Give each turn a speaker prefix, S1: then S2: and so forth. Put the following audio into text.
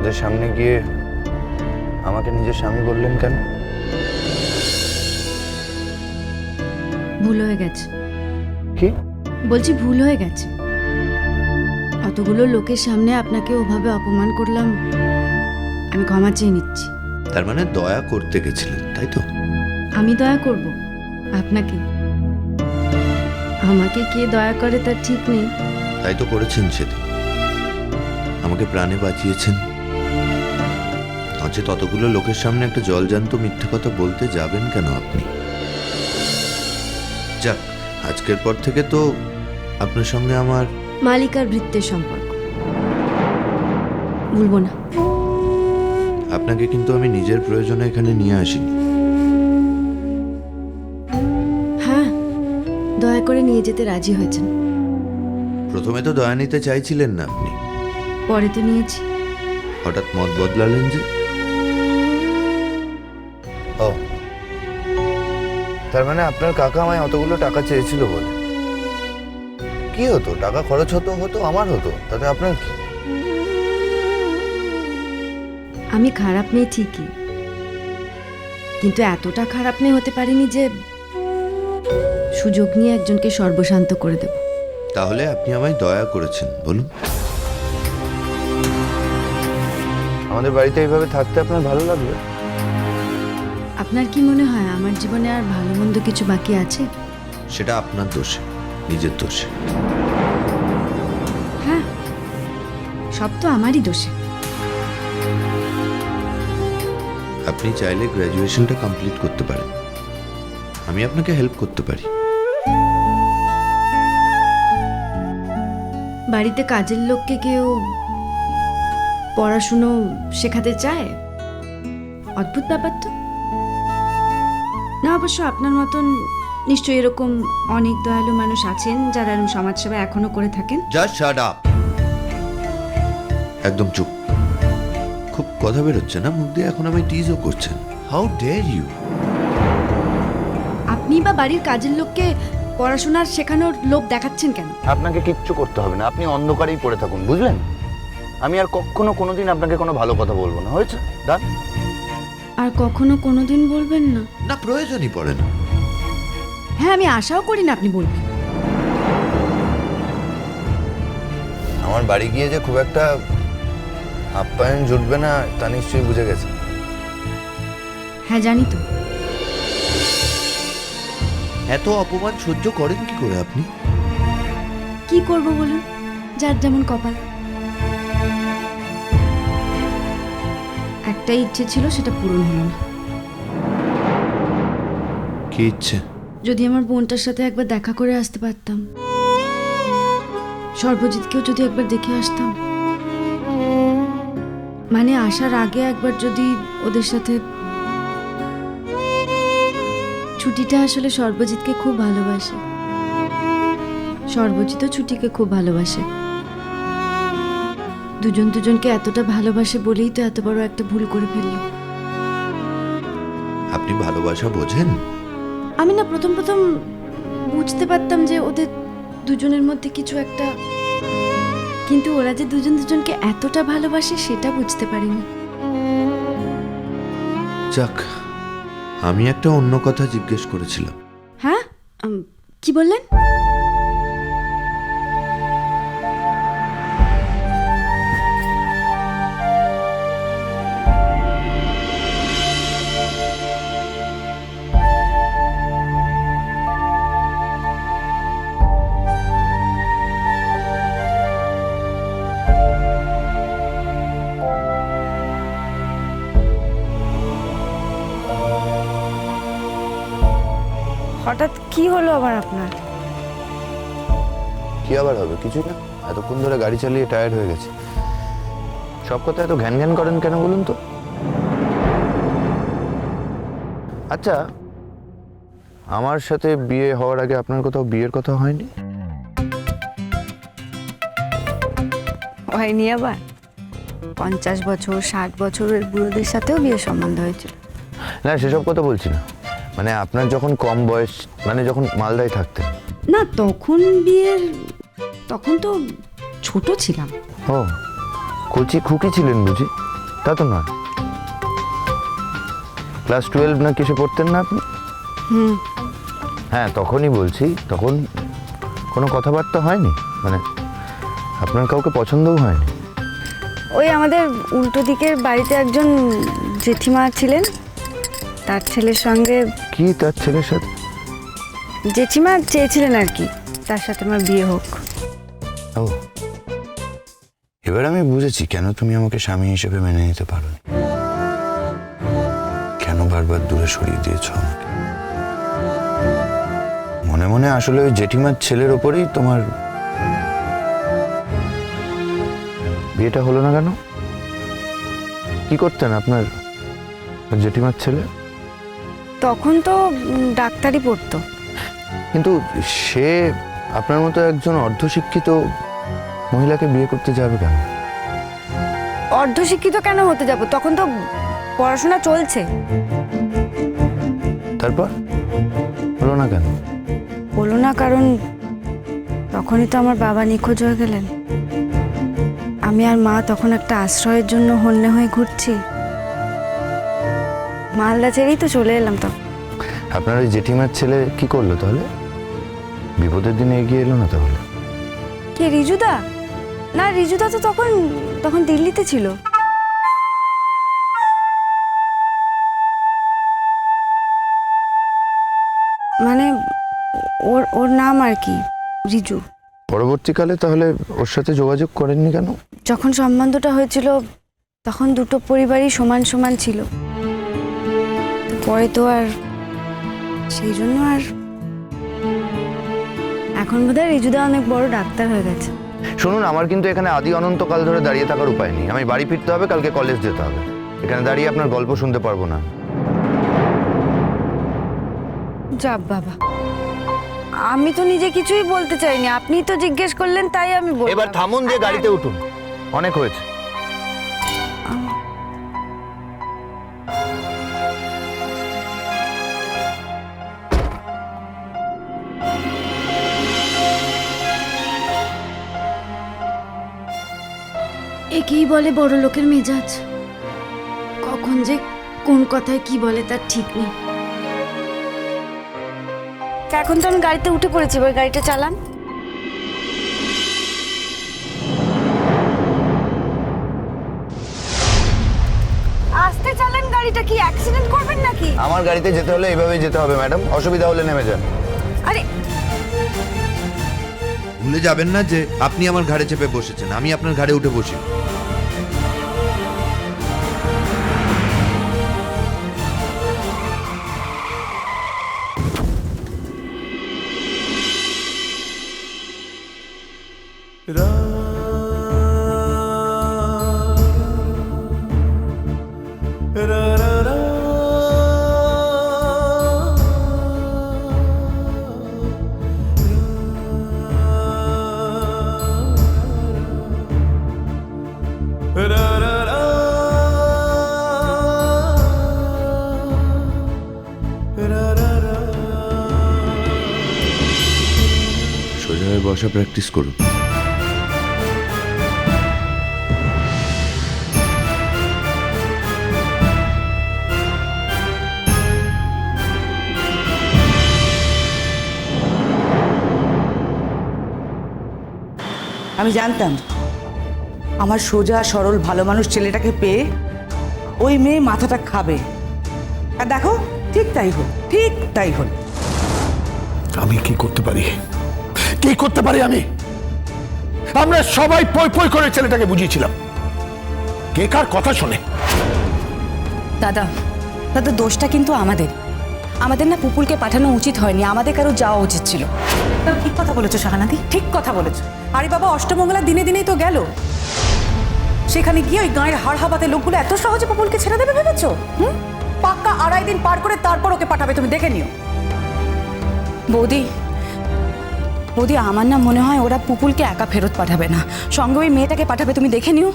S1: ওদের সামনে গিয়ে আমাকে নিজের স্বামী বললেন কেন?
S2: ভুল হয়ে গেছে।
S1: কি
S2: বলছি ভুল হয়ে গেছে। অতগুলো লোকের সামনে আপনাকে ওভাবে অপমান করলাম, আমি ক্ষমা চেয়ে নিচ্ছি।
S1: তার মানে দয়া করতে গেছিলেন, তাই তো?
S2: আমি দয়া করব আপনাকে? আমাকে কে দয়া করে তার ঠিক নেই।
S1: তাই তো করেছেন সেদিন, আমাকে প্রাণে বাঁচিয়েছেন। নচে ততগুলো লোকের সামনে একটা জলজান্ত মিথ্যে কথা বলতে যাবেন কেন আপনি? যাক, আজকের পর থেকে তো আপনার সঙ্গে আমার
S2: মালিকার বৃত্তের সম্পর্ক ভুলবো না।
S1: আপনাকে কিন্তু আমি নিজের প্রয়োজনে এখানে নিয়ে আসিনি।
S2: হ্যাঁ, দয়া করে নিয়ে যেতে রাজি হয়েছেন।
S1: প্রথমে তো দয়া নিতে চাইছিলেন না আপনি,
S2: পরে তো নিয়েছি।
S1: হঠাৎ মত বদলালেন যে? ও, তার মানে আপনার কাকা আমায় অতগুলো টাকা চেয়েছিল বলে? কি হতো, টাকা খরচ হতো হতো আমার হতো, তাতে আপনার কি?
S2: আমি খারাপ মেয়ে ঠিকই, কিন্তু এতটা খারাপ মেয়ে হতে পারিনি যে সুযোগ নিয়ে একজনকে সর্বশান্ত করে দেব।
S1: তাহলে আপনি আমায় দয়া করেছেন বলুন? আমাদের বাড়িতে এইভাবে থাকতে আপনার ভালো লাগবে?
S2: আপনার কি মনে হয় আমার জীবনে আর ভালো মন্দ কিছু বাকি আছে?
S1: সেটা আপনার দোষে, নিজের দোষে।
S2: হ্যাঁ, সব তো আমারই দোষে।
S1: আপনি চাইলে গ্র্যাজুয়েশনটা কমপ্লিট করতে পারেন, আমি আপনাকে হেল্প করতে পারি।
S2: বাড়িতে কাজের লোককে কেউ পড়াশুনো শেখাতে চায়? অদ্ভুত ব্যাপার তো না। অবশ্য আপনার মতন নিশ্চয়ই এরকম অনেক দয়ালু মানুষ আছেন যারা এরকম সমাজসেবা এখনো করে থাকেন।
S1: জাস্ট শাট আপ, একদম চুপ। খুব কথা বেরোচ্ছে না মুখ দিয়ে, এখন আমায় টিজও করছেন। How dare you!
S2: আপনি বা বাড়ির কাজের লোককে পড়াশোনার শেখানোর লোভ দেখাচ্ছেন কেন?
S3: আপনাকে কিচ্ছু করতে হবে না, আপনি অন্ধকারেই পড়ে থাকুন, বুঝলেন? আমি আর কখনো কোনোদিন আপনাকে কোনো ভালো কথা বলবো না, হয়েছে? ডান।
S2: আর কখনো কোনোদিন বলবেন না?
S1: না, প্রয়োজনই পড়ে না।
S2: হ্যাঁ, আমি আশাও করি না আপনি বলবেন।
S1: আমার বাড়ি গিয়ে যে খুব একটা আপ্যায়ন জুটবে না তা নিশ্চয়ই বুঝে গেছে।
S2: হ্যাঁ, জানি তো।
S1: এত অপমান সহ্য করেন কি করে আপনি?
S2: কি করব বলুন, যার যেমন কপাল। একটাই ইচ্ছে ছিল, সেটা পূরণ হলো না।
S1: কি ইচ্ছে?
S2: যদি আমার বোনটার সাথে একবার দেখা করে আসতে পারতাম, সর্বজিৎকেও যদি একবার দেখে আসতাম, মানে আসার আগে একবার যদি ওদের সাথে। ছুটিটা আসলে সর্বজিৎকে খুব ভালোবাসে, সর্বজিৎও ছুটিকে খুব ভালোবাসে। দুজন দুজনকে এতটা ভালোবাসে বলেই তো এত বড় একটা ভুল করে ফেললো।
S1: আপনি ভালোবাসা বোঝেন?
S2: আমি না প্রথম প্রথম বুঝতে পারতাম যে ওদের দুজনের মধ্যে কিছু একটা, কিন্তু ওরা যে দুজন দুজনকে এতটা ভালোবাসে সেটা বুঝতে পারিনি।
S1: যাক, আমি একটা অন্য কথা জিজ্ঞেস করেছিলাম।
S2: হ্যাঁ, কি বললেন? হঠাৎ কি হলো আবার আপনার?
S1: কি আবার হবে? কিছুই না, এতক্ষণ ধরে গাড়ি চালিয়ে টায়ার্ড হয়ে গেছে। সব কথা এত ঘ্যান ঘ্যান করেন কেন বলুন তো? আচ্ছা, আমার সাথে বিয়ে হওয়ার আগে আপনার কোথাও বিয়ের কথা হয়নি?
S2: হয়নি আবার? 50 বছর 60 বছরের বুড়োদের সাথেও বিয়ের সম্বন্ধ হয়েছিল।
S1: না, সেসব কথা বলছি না। মানে আপনার যখন কম বয়স, মানে যখন মালদায় থাকতেন।
S2: না, তখন তো ছোট ছিলাম।
S1: ও,
S3: কচি খুকি ছিলেন বুঝি? তা তো নয়। ক্লাস 12 না কিসে পড়তেন না আপনি? হ্যাঁ, তখনই বলছি, তখন কোনো কথাবার্তা হয়নি, মানে আপনার কাউকে পছন্দও হয়নি?
S2: ওই আমাদের উল্টো দিকের বাড়িতে একজন জেঠিমা ছিলেন, তার ছেলের সঙ্গে
S3: কি তার ছেলের সাথে?
S2: জেঠিমা চেয়েছিলেন আর কি তার সাথে আমার বিয়ে হোক।
S3: ও, এবার আমি বুঝেছি কেন তুমি আমাকে স্বামী হিসেবে মেনে নিতে পারো, কেন বারবার দূরে সরিয়ে দিয়েছ আমাকে। মনে মনে আসলে ওই জেঠিমার ছেলের ওপরেই তোমার বিয়েটা হলো না কেন? কি করতেন আপনার জেঠিমার ছেলে?
S2: তখন তো ডাক্তারি পড়তো।
S3: কিন্তু সে আপনার মতো একজন অর্ধশিক্ষিত মহিলাকে বিয়ে করতে যাবে কেন?
S2: অর্ধশিক্ষিত কেন হতে যাব? তখন তো পড়াশোনা চলছে।
S3: তারপর হলো না কেন?
S2: হলো না কারণ তখনই তো আমার বাবা নিখোঁজ হয়ে গেলেন। আমি আর মা তখন একটা আশ্রয়ের জন্য হন্যে হয়ে ঘুরছি। মালদা ছেড়েই তো চলে এলাম তখন।
S3: আপনার ওই জেঠিমার ছেলে কি করলো তাহলে? বিপদের দিনে এগিয়ে এলো না তাহলে?
S2: কে, রিজুদা? না, রিজুদা তো তখন তখন দিল্লিতে ছিল। মানে ওর ওর নাম আর কি, রিজু।
S3: পরবর্তীকালে তাহলে ওর সাথে যোগাযোগ করেননি কেন?
S2: যখন সম্বন্ধটা হয়েছিল তখন দুটো পরিবারই সমান সমান ছিল, পরে তো আর সেই জন্য আর। এখন বোধহয় রিজুদা অনেক বড় ডাক্তার হয়ে গেছে।
S3: শুনুন, আমার কিন্তু এখানে আদি অনন্তকাল ধরে দাঁড়িয়ে থাকার উপায় নেই। আমি বাড়ি ফিরতে হবে, কালকে কলেজ যেতে হবে। এখানে দাঁড়িয়ে আপনার গল্প শুনতে পারবো না।
S2: যাব বাবা, আমি তো নিজে কিছুই বলতে চাইনি, আপনি তো জিজ্ঞেস করলেন তাই আমি বললাম।
S3: এবার থামুন, দিয়ে গাড়িতে উঠুন, অনেক হয়েছে।
S2: একেই বলে বড় লোকের মেজাজ, কখন যে কোন কথায় কি বলে তার ঠিক নেই। এখন তো আমি গাড়িতে উঠে পড়েছি, এবার গাড়িটা চালান। আস্তে চালান গাড়িটা, কি অ্যাক্সিডেন্ট করবেন নাকি?
S3: আমার গাড়িতে যেতে হলে এইভাবেই যেতে হবে ম্যাডাম, অসুবিধা হলে নেমে যান।
S2: আরে
S1: ভুলে যাবেন না যে আপনি আমার ঘাড়ে চেপে বসেছেন, আমি আপনার ঘাড়ে উঠে বসি। সোজা হয়ে বসা প্র্যাকটিস করুন।
S4: আমি জানতাম আমার সোজা সরল ভালো মানুষ ছেলেটাকে পেয়ে ওই মেয়ে মাথাটা খাবে, আর দেখো ঠিক তাই হল, ঠিক তাই হল।
S5: আমি কি করতে পারি, কি করতে পারি আমি? আমরা সবাই পই পই করে ছেলেটাকে বুঝিয়েছিলাম, কে কার কথা শোনে?
S6: দাদা দাদা দোষটা কিন্তু আমাদের না পুপুলকে পাঠানো উচিত হয়নি, আমাদের কারো যাওয়া উচিত ছিল। ঠিক কথা বলেছো শাহানাদি, ঠিক কথা বলেছো। আরে বাবা, অষ্টমঙ্গলার দিনে দিনেই তো গেল, সেখানে গিয়ে ওই গাঁয়ের হাড় হাবাতে লোকগুলো এত সহজে পুপুলকে ছেড়ে দেবে ভেবেছো? পাক্কা 2.5 দিন পার করে তারপর ওকে পাঠাবে, তুমি দেখে নিও। বৌদি বৌদি, আমার না মনে হয় ওরা পুপুলকে একা ফেরত পাঠাবে না, সঙ্গে ওই মেয়েটাকে পাঠাবে, তুমি দেখে নিও।